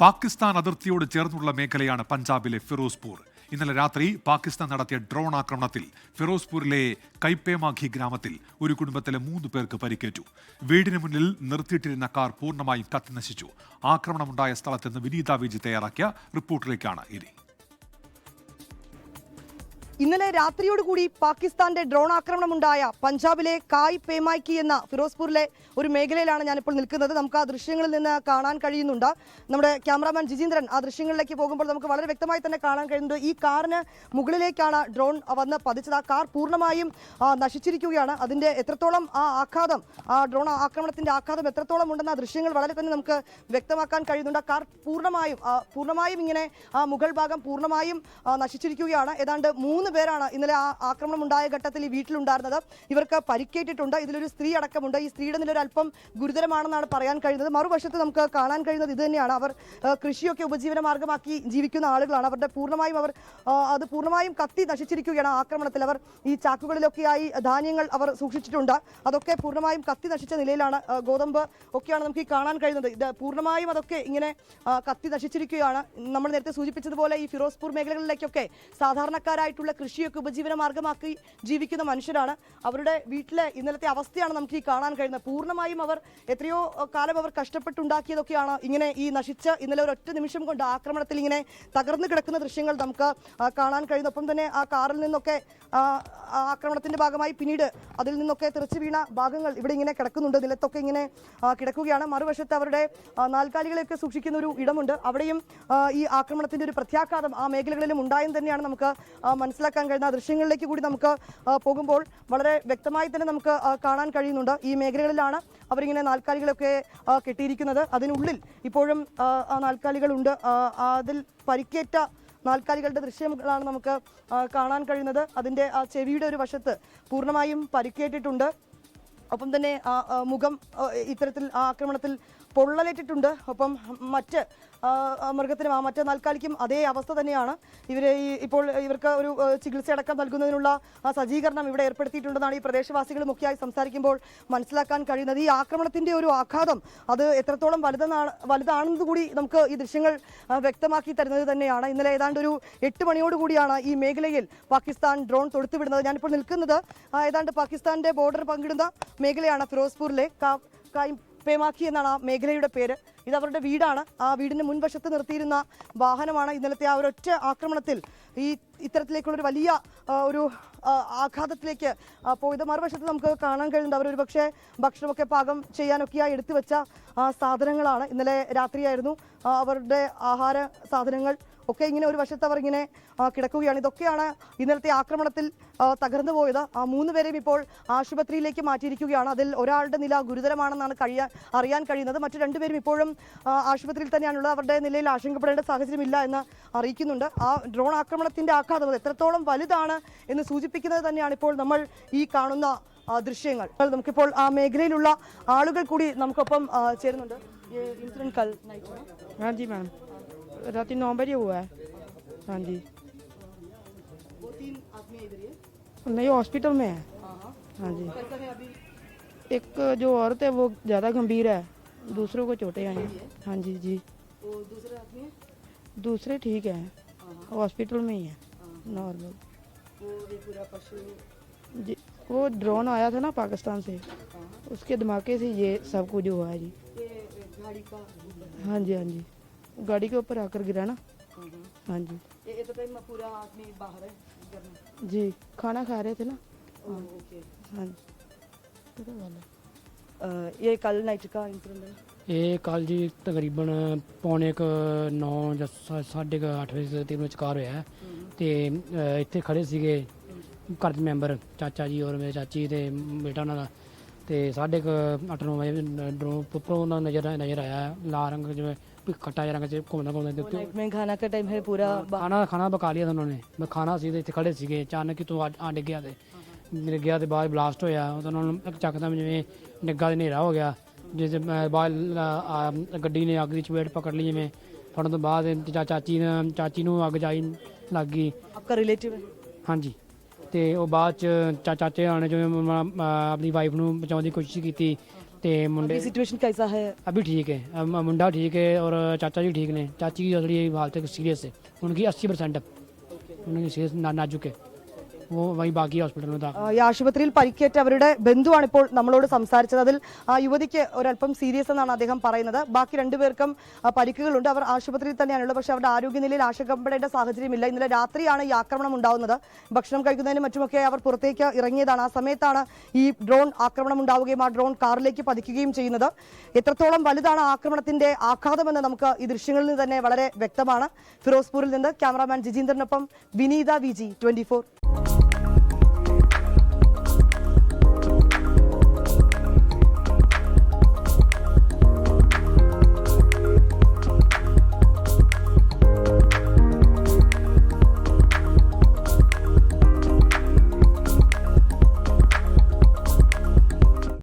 പാകിസ്ഥാൻ അതിർത്തിയോട് ചേർന്നുള്ള മേഖലയാണ് പഞ്ചാബിലെ ഫിറോസ്പൂർ. ഇന്നലെ രാത്രി പാകിസ്ഥാൻ നടത്തിയ ഡ്രോൺ ആക്രമണത്തിൽ ഫിറോസ്പൂരിലെ കൈപ്പേമാഖി ഗ്രാമത്തിൽ ഒരു കുടുംബത്തിലെ 3 പേർക്ക് പരിക്കേറ്റു. വീടിന് മുന്നിൽ നിർത്തിയിട്ടിരുന്ന കാർ പൂർണ്ണമായും കത്തിനശിച്ചു. ആക്രമണമുണ്ടായ സ്ഥലത്ത് നിന്ന് വിനീത വിജി തയ്യാറാക്കിയ റിപ്പോർട്ടിലേക്കാണ് ഇനി. ഇന്നലെ രാത്രിയോടുകൂടി പാകിസ്ഥാന്റെ ഡ്രോൺ ആക്രമണമുണ്ടായ പഞ്ചാബിലെ കായ് പേമായ്ക്കി എന്ന ഫിറോസ്പൂരിലെ ഒരു മേഖലയിലാണ് ഞാനിപ്പോൾ നിൽക്കുന്നത്. നമുക്ക് ആ ദൃശ്യങ്ങളിൽ നിന്ന് കാണാൻ കഴിയുന്നുണ്ട്. നമ്മുടെ ക്യാമറാമാൻ ജിജീന്ദ്രൻ ആ ദൃശ്യങ്ങളിലേക്ക് പോകുമ്പോൾ നമുക്ക് വളരെ വ്യക്തമായി തന്നെ കാണാൻ കഴിയുന്നത് ഈ കാറിന് മുകളിലേക്കാണ് ഡ്രോൺ വന്ന് പതിച്ചത്. ആ കാർ പൂർണ്ണമായും നശിച്ചിരിക്കുകയാണ്. അതിന്റെ എത്രത്തോളം ആ ആഘാതം, ആ ഡ്രോൺ ആക്രമണത്തിന്റെ ആഘാതം എത്രത്തോളം ഉണ്ടെന്ന ദൃശ്യങ്ങൾ വളരെ തന്നെ നമുക്ക് വ്യക്തമാക്കാൻ കഴിയുന്നുണ്ട്. ആ കാർ പൂർണ്ണമായും ഇങ്ങനെ ആ മുകൾ ഭാഗം പൂർണ്ണമായും നശിച്ചിരിക്കുകയാണ്. ഏതാണ്ട് 3 പേരാണ് ഇന്നലെ ആ ആക്രമണം ഉണ്ടായ ഘട്ടത്തിൽ ഈ വീട്ടിലുണ്ടായിരുന്നത്. ഇവർക്ക് പരിക്കേറ്റിട്ടുണ്ട്. ഇതിലൊരു സ്ത്രീ അടക്കമുണ്ട്. ഈ സ്ത്രീയുടെ നില ഒരു അല്പം ഗുരുതരമാണെന്നാണ് പറയാൻ കഴിയുന്നത്. മറുവശത്ത് നമുക്ക് കാണാൻ കഴിയുന്നത് ഇത് തന്നെയാണ്. അവർ കൃഷിയൊക്കെ ഉപജീവന മാർഗമാക്കി ജീവിക്കുന്ന ആളുകളാണ്. അവരുടെ പൂർണ്ണമായും കത്തി നശിച്ചിരിക്കുകയാണ് ആക്രമണത്തിൽ. അവർ ഈ ചാക്കുകളിലൊക്കെയായി ധാന്യങ്ങൾ അവർ സൂക്ഷിച്ചിട്ടുണ്ട്. അതൊക്കെ പൂർണ്ണമായും കത്തി നശിച്ച നിലയിലാണ്. ഗോതമ്പ് ഒക്കെയാണ് നമുക്ക് ഈ കാണാൻ കഴിയുന്നത്. ഇത് പൂർണ്ണമായും അതൊക്കെ ഇങ്ങനെ കത്തി നശിച്ചിരിക്കുകയാണ്. നമ്മൾ നേരത്തെ സൂചിപ്പിച്ചതുപോലെ ഈ ഫിറോസ്പൂർ മേഖലകളിലേക്കൊക്കെ സാധാരണക്കാരായിട്ടുള്ള കൃഷിയൊക്കെ ഉപജീവന മാർഗമാക്കി ജീവിക്കുന്ന മനുഷ്യരാണ്. അവരുടെ വീട്ടിലെ ഇന്നലത്തെ അവസ്ഥയാണ് നമുക്ക് ഈ കാണാൻ കഴിയുന്നത്. പൂർണ്ണമായും അവർ എത്രയോ കാലം അവർ കഷ്ടപ്പെട്ടുണ്ടാക്കിയതൊക്കെയാണ് ഇങ്ങനെ ഈ നശിച്ച് ഇന്നലെ ഒരൊറ്റ നിമിഷം കൊണ്ട് ആക്രമണത്തിൽ ഇങ്ങനെ തകർന്നു കിടക്കുന്ന ദൃശ്യങ്ങൾ നമുക്ക് കാണാൻ കഴിയുന്നു. ഒപ്പം തന്നെ ആ കാറിൽ നിന്നൊക്കെ ആക്രമണത്തിന്റെ ഭാഗമായി പിന്നീട് അതിൽ നിന്നൊക്കെ തെറിച്ചു വീണ ഭാഗങ്ങൾ ഇവിടെ ഇങ്ങനെ കിടക്കുന്നുണ്ട്. നിലത്തൊക്കെ ഇങ്ങനെ കിടക്കുകയാണ്. മറുവശത്ത് അവരുടെ നാൽക്കാലികളെയൊക്കെ സൂക്ഷിക്കുന്ന ഒരു ഇടമുണ്ട്. അവിടെയും ഈ ആക്രമണത്തിന്റെ ഒരു പ്രത്യാഘാതം ആ മേഖലകളിലും ഉണ്ടായെന്ന് തന്നെയാണ് നമുക്ക് മനസ്സിലാക്കാൻ കഴിയുന്ന. ദൃശ്യങ്ങളിലേക്ക് കൂടി നമുക്ക് പോകുമ്പോൾ വളരെ വ്യക്തമായി തന്നെ നമുക്ക് കാണാൻ കഴിയുന്നുണ്ട്. ഈ മേഖലകളിലാണ് അവരിങ്ങനെ നാൽക്കാലികളൊക്കെ കെട്ടിയിരിക്കുന്നത്. അതിനുള്ളിൽ ഇപ്പോഴും നാൽക്കാലികളുണ്ട്. അതിൽ പരിക്കേറ്റ നാൽക്കാലികളുടെ ദൃശ്യങ്ങളാണ് നമുക്ക് കാണാൻ കഴിയുന്നത്. അതിൻ്റെ ആ ചെവിയുടെ ഒരു വശത്ത് പൂർണ്ണമായും പരിക്കേറ്റിട്ടുണ്ട്. ഒപ്പം തന്നെ മുഖം ഇത്തരത്തിൽ ആക്രമണത്തിൽ പൊള്ളലേറ്റിട്ടുണ്ട്. ഒപ്പം മറ്റ് മൃഗത്തിനും മറ്റ് നാൽക്കാലിക്കും അതേ അവസ്ഥ തന്നെയാണ്. ഇപ്പോൾ ഇവർക്ക് ഒരു ചികിത്സയടക്കം നൽകുന്നതിനുള്ള സജ്ജീകരണം ഇവിടെ ഏർപ്പെടുത്തിയിട്ടുണ്ടെന്നാണ് ഈ പ്രദേശവാസികളും ഒക്കെയായി സംസാരിക്കുമ്പോൾ മനസ്സിലാക്കാൻ കഴിയുന്നത്. ഈ ആക്രമണത്തിന്റെ ഒരു ആഘാതം അത് എത്രത്തോളം വലുതാണെന്ന് കൂടി നമുക്ക് ഈ ദൃശ്യങ്ങൾ വ്യക്തമാക്കി തരുന്നത് തന്നെയാണ്. ഇന്നലെ ഏതാണ്ട് ഒരു 8 മണിയോടുകൂടിയാണ് ഈ മേഖലയിൽ പാകിസ്ഥാൻ ഡ്രോൺ തൊടുത്തുവിടുന്നത്. ഞാനിപ്പോൾ നിൽക്കുന്നത് ഏതാണ്ട് പാകിസ്ഥാന്റെ ബോർഡർ പങ്കിടുന്ന മേഖലയാണ്. ഫിറോസ്പൂരിലെ പേമാഖി എന്നാണ് ആ മേഖലയുടെ പേര്. ഇത് അവരുടെ വീടാണ്. ആ വീടിന് മുൻവശത്ത് നിർത്തിയിരുന്ന വാഹനമാണ് ഇന്നലത്തെ ആ ഒരൊറ്റ ആക്രമണത്തിൽ ഇത്തരത്തിലേക്കുള്ളൊരു വലിയ ഒരു ആഘാതത്തിലേക്ക് പോയത്. മറുവശത്ത് നമുക്ക് കാണാൻ കഴിയുന്നത് അവരൊരു പക്ഷേ ഭക്ഷണമൊക്കെ പാകം ചെയ്യാനൊക്കെയായി എടുത്തു വെച്ച സാധനങ്ങളാണ്. ഇന്നലെ രാത്രിയായിരുന്നു അവരുടെ ആഹാര സാധനങ്ങൾ ഒക്കെ ഇങ്ങനെ ഒരു വശത്ത് അവർ ഇങ്ങനെ കിടക്കുകയാണ്. ഇതൊക്കെയാണ് ഇന്നലത്തെ ആക്രമണത്തിൽ തകർന്നു പോയത്. ആ 3 പേരെയും ഇപ്പോൾ ആശുപത്രിയിലേക്ക് മാറ്റിയിരിക്കുകയാണ്. അതിൽ ഒരാളുടെ നില ഗുരുതരമാണെന്നാണ് അറിയാൻ കഴിയുന്നത്. മറ്റു 2 പേരും ഇപ്പോഴും ആശുപത്രിയിൽ തന്നെയാണുള്ളത്. അവരുടെ നിലയിൽ ആശങ്കപ്പെടേണ്ട സാഹചര്യമില്ല എന്ന് അറിയിക്കുന്നുണ്ട്. ആ ഡ്രോൺ ആക്രമണത്തിന്റെ ആഘാതം എത്രത്തോളം വലുതാണ് എന്ന് സൂചിപ്പിക്കുന്നത് തന്നെയാണ് ഇപ്പോൾ നമ്മൾ ഈ കാണുന്ന ദൃശ്യങ്ങൾ. നമുക്കിപ്പോൾ ആ മേഖലയിലുള്ള ആളുകൾ കൂടി നമുക്കൊപ്പം ചേരുന്നുണ്ട്. हाँ जी मैम, रात 9 बजे हुआ है. हाँ जी. 2-3 आदमी इधर ही नहीं, हॉस्पिटल में है. हाँ जी. कैसा है अभी? एक जो औरत है वो ज़्यादा गंभीर है, दूसरों को चोटें आई हैं. हाँ जी जी. वो दूसरे आदमी दूसरे ठीक है, हॉस्पिटल में ही है, नॉर्मल. वो ये पूरा पशु जी, वो ड्रोन आया था ना पाकिस्तान से, उसके धमाके से ये सब कुछ हुआ है जी. गाड़ी का हाँ जी. हाँ जी, गाड़ी के ऊपर आकर गिरा ना. हाँ जी. ये तो टाइम पूरा आदमी बाहर है घर में. जी, खाना खा रहे थे ना. ओके. हाँ जी. ये कल नाइट का इंसिडेंट है. ਇਹ ਕੱਲ੍ਹ ਜੀ ਤਕਰੀਬਨ ਪੌਣੇ 9 ਜਾਂ 8:30 ਵਜੇ ਦੇ ਤਕਰੀਬਨ ਵਿਚਕਾਰ ਹੋਇਆ ਤੇ ਇੱਥੇ ਖੜੇ ਸੀਗੇ ਘਰ ਦੇ ਮੈਂਬਰ, ਚਾਚਾ ਜੀ ਔਰ ਮੇਰੇ ਚਾਚੀ ਤੇ ਬੇਟਾ ਉਹਨਾਂ ਦਾ, ਤੇ 8:30-9 ਵਜੇ ਡਰੋਨ ਉੱਪਰੋਂ ਉਹਨਾਂ ਨੂੰ ਨਜ਼ਰ ਆਇਆ ਲਾਲ ਰੰਗ ਜਿਵੇਂ ਖੱਟਾ ਜਿਹਾ ਰੰਗ ਚ ਘੁੰਮਦਾ नाइट में खाना का टाइम है पूरा. ਖਾਣਾ ਪਕਾ ਲਿਆ ਉਹਨਾਂ ਨੇ. ਮੈਂ ਖਾਣਾ ਸੀ ਤੇ ਇੱਥੇ ਖੜੇ ਸੀਗੇ. ਅਚਾਨਕ ਕਿਤੋਂ ਆ ਡਿੱਗਿਆ ਤੇ ਬਾਅਦ ਬਲਾਸਟ ਹੋਇਆ. ਉਹਨਾਂ ਨੂੰ ਚੱਕਦਮ ਜਿਵੇਂ ਨਿੱਘਾ ਤੇ ਹਨੇਰਾ ਹੋ ਗਿਆ. ਜਿਸ ਬਾਅਦ ਗੱਡੀ ਨੇ ਅੱਗ ਦੀ ਚਪੇਟ ਪਕੜ ਲਈ. ਜਿਵੇਂ ਫੜਨ ਤੋਂ ਬਾਅਦ ਚਾਚੀ ਨੂੰ ਅੱਗ ਜਾਈ ਲੱਗ ਗਈ. आपका रिलेटिव है? ਹਾਂਜੀ. ਤੇ ਉਹ ਬਾਅਦ ਚ ਚਾਚੇ ਨੇ ਜਿਵੇਂ ਆਪਣੀ ਵਾਈਫ ਨੂੰ ਬਚਾਉਣ ਦੀ ਕੋਸ਼ਿਸ਼ ਕੀਤੀ ਤੇ ਮੁੰਡੇ सिचुएशन कैसा है? अभी ठीक है, मुंडा ठीक है और चाचा जी ठीक ने। चाची की थोड़ी हालत सीरियस है, उनकी 80% उनकी सीरियस नाजुक है, वो वहीं बाकी हॉस्पिटल में था। ഈ ആശുപത്രിയിൽ പരിക്കേറ്റ അവരുടെ ബന്ധുവാണ് ഇപ്പോൾ നമ്മളോട് സംസാരിച്ചത്. അതിൽ ആ യുവതിക്ക് ഒരല്പം സീരിയസ് എന്നാണ് അദ്ദേഹം പറയുന്നത്. ബാക്കി രണ്ടുപേർക്കും പരിക്കുകളുണ്ട്. അവർ ആശുപത്രിയിൽ തന്നെയാണുള്ളത്. പക്ഷേ അവരുടെ ആരോഗ്യനിലയിൽ ആശങ്കപ്പെടേണ്ട സാഹചര്യമില്ല. ഇന്നലെ രാത്രിയാണ് ഈ ആക്രമണം ഉണ്ടാവുന്നത്. ഭക്ഷണം കഴിക്കുന്നതിനും മറ്റുമൊക്കെ അവർ പുറത്തേക്ക് ഇറങ്ങിയതാണ്. ആ സമയത്താണ് ഈ ഡ്രോൺ ആക്രമണം ഉണ്ടാവുകയും ആ ഡ്രോൺ കാറിലേക്ക് പതിക്കുകയും ചെയ്യുന്നത്. എത്രത്തോളം വലുതാണ് ആക്രമണത്തിന്റെ ആഘാതമെന്ന് നമുക്ക് ഈ ദൃശ്യങ്ങളിൽ നിന്ന് തന്നെ വളരെ വ്യക്തമാണ്. ഫിറോസ്പൂരിൽ നിന്ന് ക്യാമറാമാൻ ജിജീന്ദ്രനൊപ്പം വിനീത VG 24.